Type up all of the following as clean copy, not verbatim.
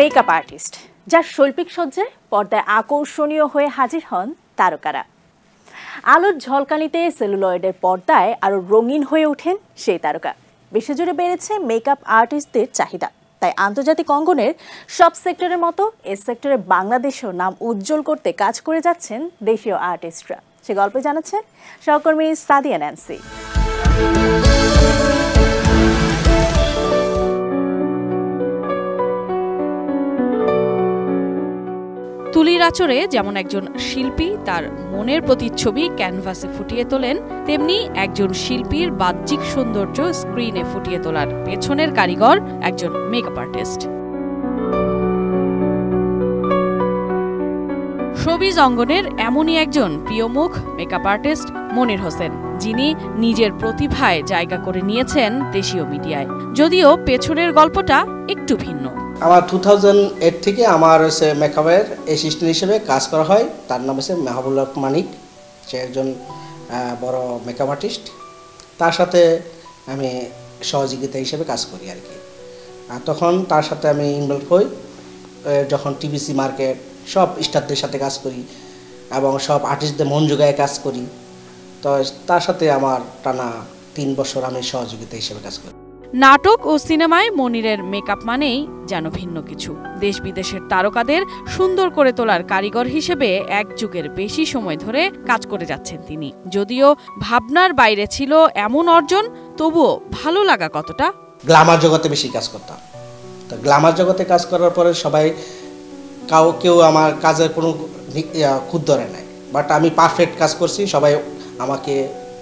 Makeup artist, যার শৈল্পিক সজ্জায় পর্দায় আকর্ষণীয় হয়ে হাজির হন তারকারা। আলোর ঝলকানিতে সেলুলয়েডের পর্দায় আরও রঙিন হয়ে ওঠেন সেই তারকা। বিশ্বজুড়ে বেড়েছে মেকআপ আর্টিস্টদের চাহিদা, তাই আন্তর্জাতিক অঙ্গনের সব সেক্টরের মতো এ সেক্টরে বাংলাদেশেও নাম উজ্জ্বল করতে কাজ করে যাচ্ছেন দেশীয় আর্টিস্টরা। সে গল্পে জানাচ্ছেন সহকর্মী সাদিয়া ন্যান্সি। তুলির আঁচড়ে যেমন একজন শিল্পী তার মনের প্রতিচ্ছবি ক্যানভাসে ফুটিয়ে তোলেন, তেমনি একজন শিল্পীর বাহ্যিক সৌন্দর্য স্ক্রিনে ফুটিয়ে তোলার পেছনের কারিগর একজন মেকআপ আর্টিস্ট। শোবিজ অঙ্গনের এমনই একজন প্রিয় মুখ মেকআপ আর্টিস্ট মনির হোসেন, যিনি নিজের প্রতিভায় জায়গা করে নিয়েছেন দেশীয় মিডিয়ায়। যদিও পেছনের গল্পটা একটু ভিন্ন। আমার 2008 থেকে আমার মেকআপের অ্যাসিস্ট্যান্ট হিসেবে কাজ করা হয়। তার নাম হচ্ছে মাহবুবুল হক মানিক। সে একজন বড় মেকআপ আর্টিস্ট। তার সাথে আমি সহযোগিতা হিসেবে কাজ করি আর কি। তখন তার সাথে আমি ইনভলভ হই যখন টিভিসি মার্কেট সব স্টারদের সাথে কাজ করি এবং সব আর্টিস্টদের মন জোগায় কাজ করি। তো তার সাথে আমার টানা 3 বছর আমি সহযোগিতা হিসেবে কাজ করি। নাটক ও সিনেমায় মনিরের মেকআপ মানেই যেন ভিন্ন কিছু। দেশ বিদেশের তারকাদের সুন্দর করে তোলার কারিগর হিসেবে এক যুগের বেশি সময় ধরে কাজ করে যাচ্ছেন তিনি। যদিও ভাবনার বাইরে ছিল এমন অর্জন, তবুও ভালো লাগা কতটা। গ্ল্যামার জগতে বেশি কাজ করতাম। তো গ্ল্যামার জগতে কাজ করার পরে সবাই কেউ আমার কাজের কোনো খুদ ধরে নাই, বাট আমি পারফেক্ট কাজ করছি, সবাই আমাকে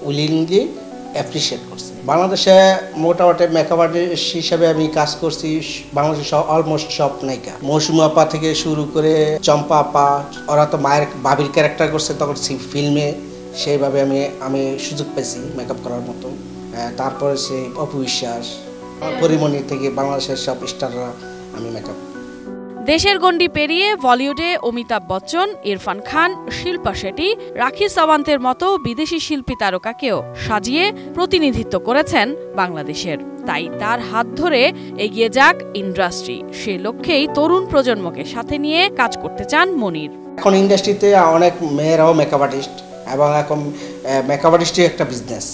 উইলিংলি অ্যাপ্রিসিয়েট করছে। বাংলাদেশে মোটামুটি মেকআপ আর্টিস্ট হিসেবে আমি কাজ করছি বাংলাদেশের অলমোস্ট সব নায়িকা, মৌসুমী আপা থেকে শুরু করে চম্পা আপা, ওরা তো মায়ের বাবির ক্যারেক্টার করছে তখন ফিল্মে, সেইভাবে আমি সুযোগ পেয়েছি মেকআপ করার মতো। তারপরে সে অপু বিশ্বাস, পরিমণি থেকে বাংলাদেশের সব স্টাররা আমি মেকআপ। দেশের গণ্ডি পেরিয়ে বলিউডে অমিতাভ বচ্চন, ইরফান খান, শিল্পা শেট্টি, রাখি সাওয়ান্তের মতো বিদেশি শিল্পী তারকাকেও সাজিয়ে প্রতিনিধিত্ব করেছেন বাংলাদেশের। তাই তার হাত ধরে এগিয়ে যাক ইন্ডাস্ট্রি, সে লক্ষ্যেই তরুণ প্রজন্মকে সাথে নিয়ে কাজ করতে চান মনির। এখন ইন্ডাস্ট্রিতে অনেক মেয়েরাও মেকআপ আর্টিস্ট, এবং এখন মেকআপ আর্টিস্টই একটা বিজনেস,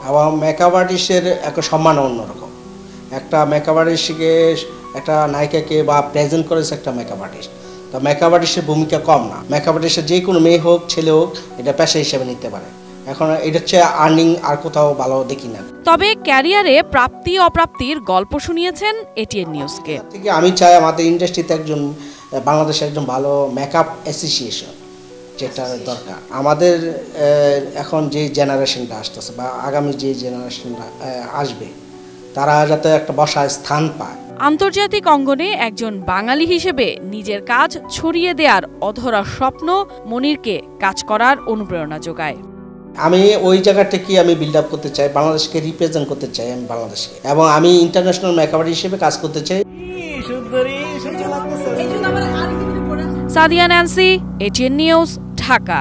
এবং মেকআপ আর্টিস্টের একটা সম্মান অন্যরকম। একটা মেকআপ আর্টিস্টকে একটা নায়িকাকে বা প্রেজেন্ট করেছে একটা মেকআপ আর্টিস্ট, তো মেকআপ আর্টিস্টের ভূমিকা কম না। মেকআপ আর্টিস্টের যে কোনো মেয়ে হোক ছেলে হোক এটা পেশা হিসেবে নিতে পারে। এখন এটা হচ্ছে আর্নিং, আর কোথাও ভালো দেখি না। তবে ক্যারিয়ারে প্রাপ্তি অপ্রাপ্তির গল্প শুনিয়েছেন এটিএন নিউজকে। আমি চাই আমাদের ইন্ডাস্ট্রিতে একজন বাংলাদেশের একজন ভালো মেকআপ অ্যাসোসিয়েশন যেটা দরকার। আমাদের এখন যে জেনারেশনটা আসতেছে বা আগামী যে জেনারেশনটা আসবে, তারা যাতে একটা বসার স্থান পায়। আন্তর্জাতিক অঙ্গনে একজন বাঙালি হিসেবে নিজের কাজ ছড়িয়ে দেওয়ার অধরা স্বপ্ন মনিরকে কাজ করার অনুপ্রেরণা যোগায়। আমি ওই জায়গাটাকে আমি বিল্ড আপ করতে চাই, বাংলাদেশকে রিপ্রেজেন্ট করতে চাই আমি বাংলাদেশকে, এবং আমি ইন্টারন্যাশনাল মেকআপ আর্টিস্ট হিসেবে কাজ করতে চাই। Sadia Nancy, ATN news, Dhaka.